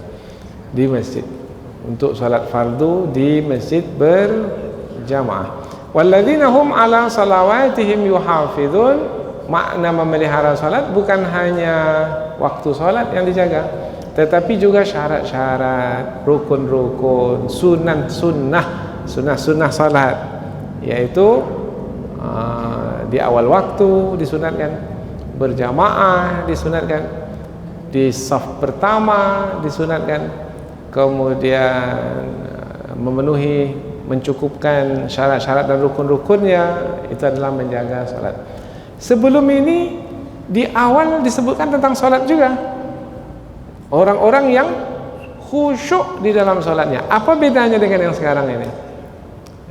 di masjid, untuk salat fardu di masjid berjamaah. Walladzina hum ala salawatihim yuhafizun. Makna memelihara salat bukan hanya waktu salat yang dijaga, tetapi juga syarat-syarat, rukun-rukun, sunnah salat, yaitu di awal waktu disunatkan, berjamaah disunatkan, di saf pertama disunatkan, kemudian mencukupkan syarat-syarat dan rukun-rukunnya, itu adalah menjaga salat. Sebelum ini di awal disebutkan tentang salat juga. Orang-orang yang khusyuk di dalam salatnya. Apa bedanya dengan yang sekarang ini?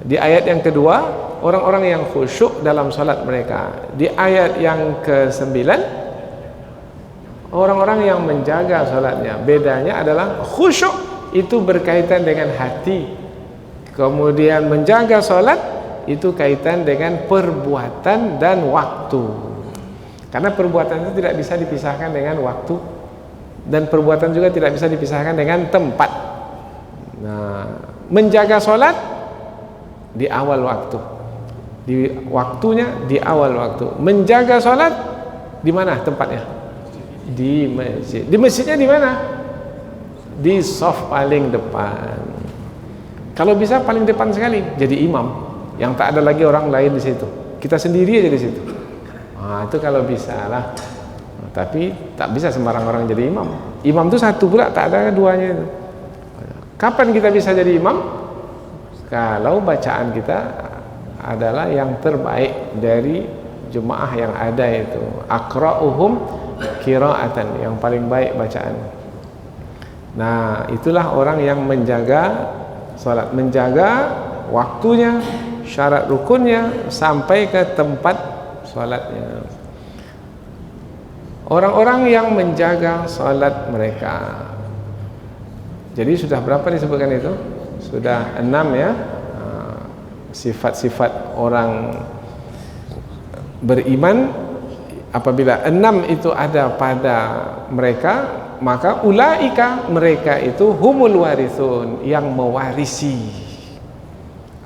Di ayat yang kedua, orang-orang yang khusyuk dalam salat mereka. Di ayat yang ke-9, orang-orang yang menjaga salatnya. Bedanya adalah khusyuk itu berkaitan dengan hati. Kemudian menjaga salat itu kaitan dengan perbuatan dan waktu. Karena perbuatan itu tidak bisa dipisahkan dengan waktu, dan perbuatan juga tidak bisa dipisahkan dengan tempat. Menjaga salat di awal waktu, di waktunya di awal waktu. Menjaga salat di mana tempatnya? Di masjid. Di masjidnya di mana? Di shaf paling depan. Kalau bisa paling depan sekali, jadi imam. Yang tak ada lagi orang lain di situ, kita sendiri aja di situ. Itu kalau bisa lah. Tapi tak bisa sembarang orang jadi imam. Imam itu satu pula, tak ada duanya itu. Kapan kita bisa jadi imam? Kalau bacaan kita adalah yang terbaik dari jemaah yang ada itu. Aqra'uhum qira'atan, yang paling baik bacaan. Itulah orang yang menjaga salat, menjaga waktunya, syarat rukunnya, sampai ke tempat salatnya. Orang-orang yang menjaga salat mereka. Jadi sudah berapa disebutkan itu? Sudah 6 ya. Sifat-sifat orang beriman. Apabila 6 itu ada pada mereka, maka ulaika, mereka itu humul warithun, yang mewarisi.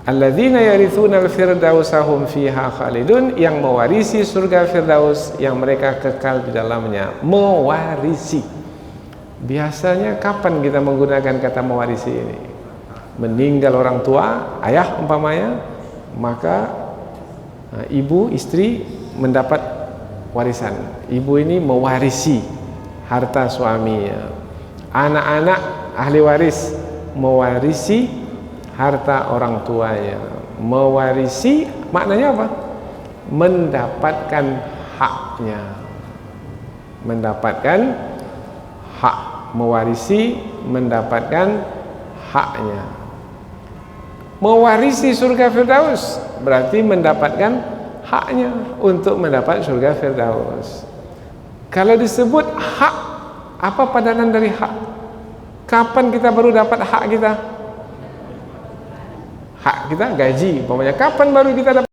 Alladzina yarithuna al-firdausa hum fiha khalidun, yang mewarisi surga Firdaus yang mereka kekal di dalamnya. Mewarisi. Biasanya kapan kita menggunakan kata mewarisi ini? Meninggal orang tua, ayah umpamanya, maka ibu, istri mendapat warisan. Ibu ini mewarisi harta suaminya. Anak-anak ahli waris mewarisi harta orang tuanya. Mewarisi maknanya apa? Mendapatkan haknya. Mendapatkan hak. Mewarisi, mendapatkan haknya. Mewarisi surga Firdaus berarti mendapatkan haknya untuk mendapat surga Firdaus. Kalau disebut hak, apa padanan dari hak? Kapan kita baru dapat hak kita? Hak kita gaji, umpamanya. Kapan baru kita dapat?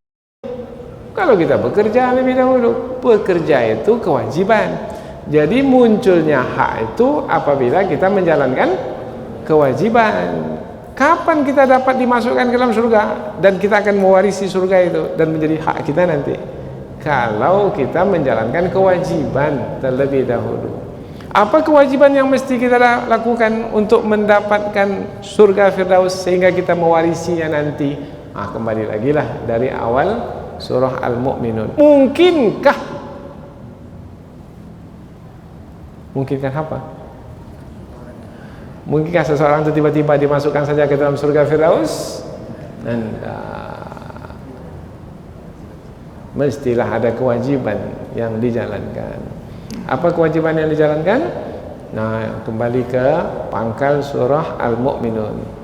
Kalau kita bekerja lebih dahulu. Bekerja itu kewajiban. Jadi munculnya hak itu apabila kita menjalankan kewajiban. Kapan kita dapat dimasukkan ke dalam surga dan kita akan mewarisi surga itu dan menjadi hak kita nanti? Kalau kita menjalankan kewajiban terlebih dahulu. Apa kewajiban yang mesti kita lakukan untuk mendapatkan surga Firdaus sehingga kita mewarisinya nanti? Kembali lagi lah dari awal surah Al-Mu'minun. Mungkinkah apa? Mungkinkah seseorang itu tiba-tiba dimasukkan saja ke dalam surga Firdaus? Mestilah ada kewajiban yang dijalankan. Apa kewajiban yang dijalankan? Kembali ke pangkal surah Al-Mu'minun.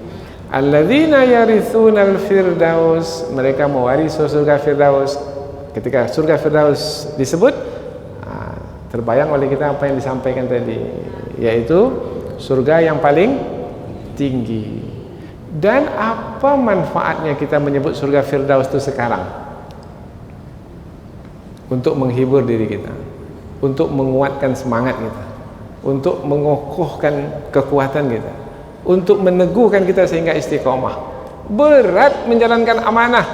Alladzina yarithunal firdaus, mereka mewarisi surga Firdaus. Ketika surga Firdaus disebut, terbayang oleh kita apa yang disampaikan tadi, yaitu surga yang paling tinggi. Dan apa manfaatnya kita menyebut surga Firdaus itu sekarang? Untuk menghibur diri kita, untuk menguatkan semangat kita, untuk mengokohkan kekuatan kita, untuk meneguhkan kita sehingga istiqomah. Berat menjalankan amanah,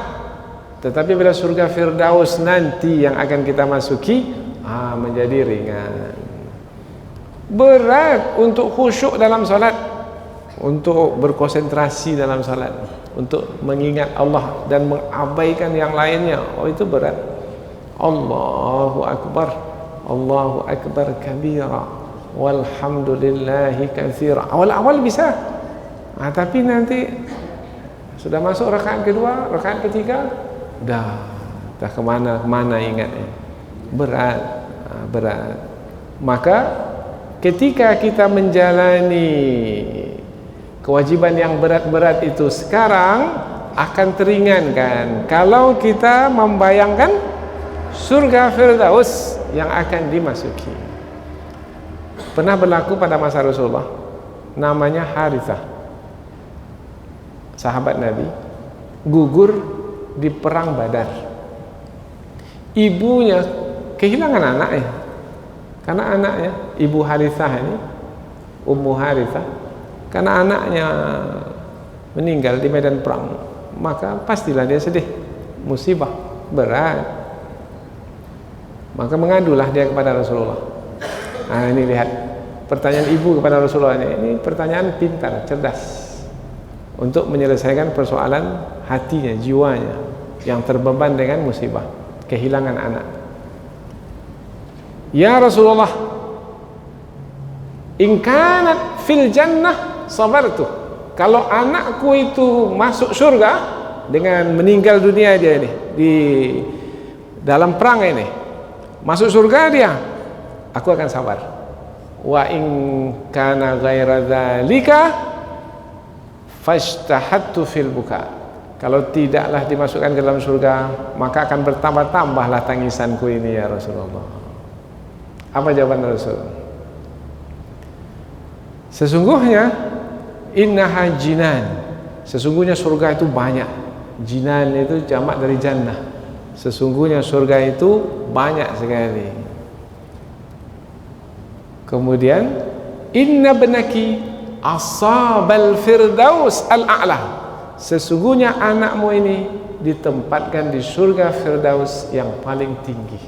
tetapi bila surga Firdaus nanti yang akan kita masuki, menjadi ringan. Berat untuk khusyuk dalam salat, untuk berkonsentrasi dalam salat, untuk mengingat Allah dan mengabaikan yang lainnya. Itu berat. Allahu Akbar, Allahu Akbar kabira, walhamdulillahi katsira. Awal-awal bisa, tapi nanti sudah masuk rakaat kedua, rakaat ketiga, dah kemana ingatnya. Berat. Maka ketika kita menjalani kewajiban yang berat-berat itu sekarang, akan teringankan kalau kita membayangkan surga Firdaus yang akan dimasuki. Pernah berlaku pada masa Rasulullah, namanya Harithah, sahabat Nabi, gugur di perang Badar. Ibunya kehilangan anaknya, karena anaknya, ibu Harithah ini, Ummu Harithah, karena anaknya meninggal di medan perang, maka pastilah dia sedih, musibah berat. Maka mengadulah dia kepada Rasulullah. Ini lihat pertanyaan ibu kepada Rasulullah ini pertanyaan pintar, cerdas, untuk menyelesaikan persoalan hatinya, jiwanya yang terbeban dengan musibah, kehilangan anak. Ya Rasulullah, in kanat fil jannah sabartu. Kalau anakku itu masuk surga dengan meninggal dunia dia ini di dalam perang ini, masuk surga dia, aku akan sabar. Wa in kana ghaira dzalika fashtahattu fil buka. Kalau tidaklah dimasukkan ke dalam surga, maka akan bertambah-tambahlah tangisanku ini ya Rasulullah. Apa jawaban Rasul? Sesungguhnya innaha jinan, sesungguhnya surga itu banyak. Jinan itu jamak dari jannah. Sesungguhnya surga itu banyak sekali. Kemudian inna benaki asabal firdaus al-a'la, sesungguhnya anakmu ini ditempatkan di surga Firdaus yang paling tinggi.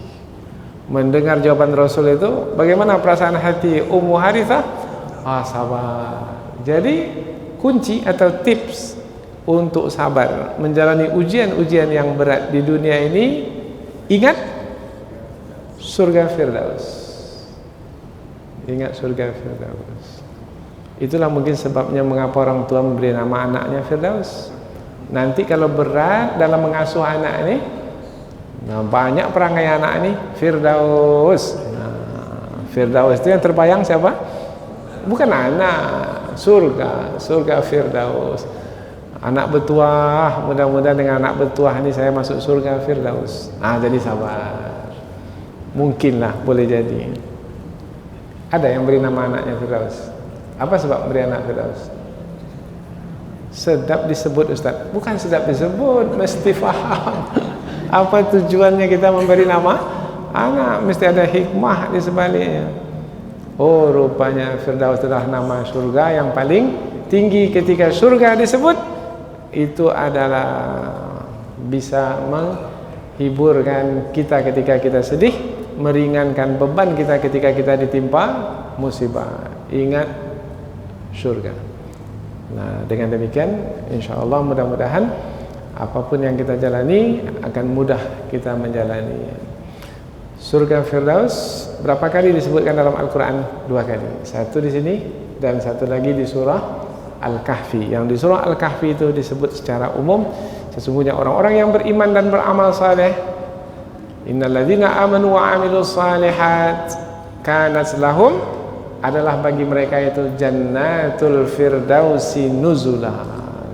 Mendengar jawaban Rasul itu, bagaimana perasaan hati Ummu Harithah? Sabar. Jadi kunci atau tips untuk sabar menjalani ujian-ujian yang berat di dunia ini, ingat surga Firdaus. Ingat surga Firdaus. Itulah mungkin sebabnya mengapa orang tua memberi nama anaknya Firdaus. Nanti kalau berat dalam mengasuh anak ini, banyak perangai anak ini Firdaus. Firdaus itu yang terbayang siapa? Bukan anak, surga Firdaus. Anak bertuah, mudah-mudahan dengan anak bertuah ini saya masuk surga Firdaus. Jadi sabar. Mungkinlah, boleh jadi. Ada yang beri nama anaknya Firdaus. Apa sebab beri anak Firdaus? Sedap disebut Ustaz. Bukan sedap disebut, mesti faham apa tujuannya kita memberi nama anak, mesti ada hikmah di sebaliknya. Rupanya Firdaus adalah nama surga yang paling tinggi ketika surga disebut, itu adalah bisa menghiburkan kita ketika kita sedih, meringankan beban kita ketika kita ditimpa musibah. Ingat surga. Nah, dengan demikian insyaallah mudah-mudahan apapun yang kita jalani akan mudah kita menjalani. Surga Firdaus berapa kali disebutkan dalam Al-Quran? 2 kali. Satu di sini dan satu lagi di surah Al-Kahfi. Yang di surah Al-Kahfi itu disebut secara umum, sesungguhnya orang-orang yang beriman dan beramal saleh, innal ladzina amanu wa amilus salihat kanat lahum, adalah bagi mereka itu jannatul firdausi nuzula,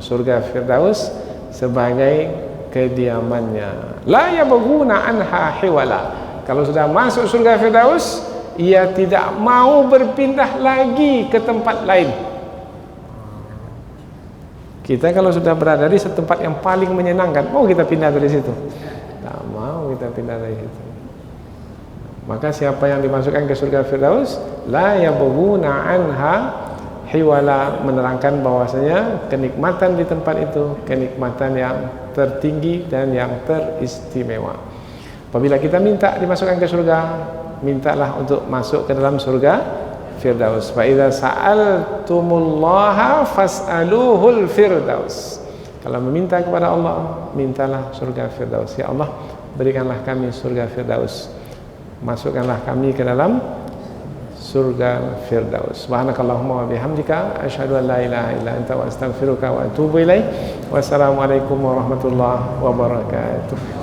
surga Firdaus sebagai kediamannya. La yabghuna anha hiwala. Kalau sudah masuk surga Firdaus, ia tidak mau berpindah lagi ke tempat lain. Kita kalau sudah berada di tempat yang paling menyenangkan, mau kita pindah dari situ? Tak mau kita pindah dari situ. Maka siapa yang dimasukkan ke surga Firdaus, la yabghuna anha hiwala, menerangkan bahwasanya kenikmatan di tempat itu kenikmatan yang tertinggi dan yang teristimewa. Apabila kita minta dimasukkan ke surga, mintalah untuk masuk ke dalam surga Firdaus. Fa idza sa'altumullaha fas'aluhul firdaus. Kalau meminta kepada Allah, mintalah surga Firdaus. Ya Allah, berikanlah kami surga Firdaus. Masukkanlah kami ke dalam surga Firdaus. Subhanakallahumma wa bihamdika asyhadu an la ilaha illa anta wa astaghfiruka wa atubu ilaik. Wassalamualaikum warahmatullahi wabarakatuh.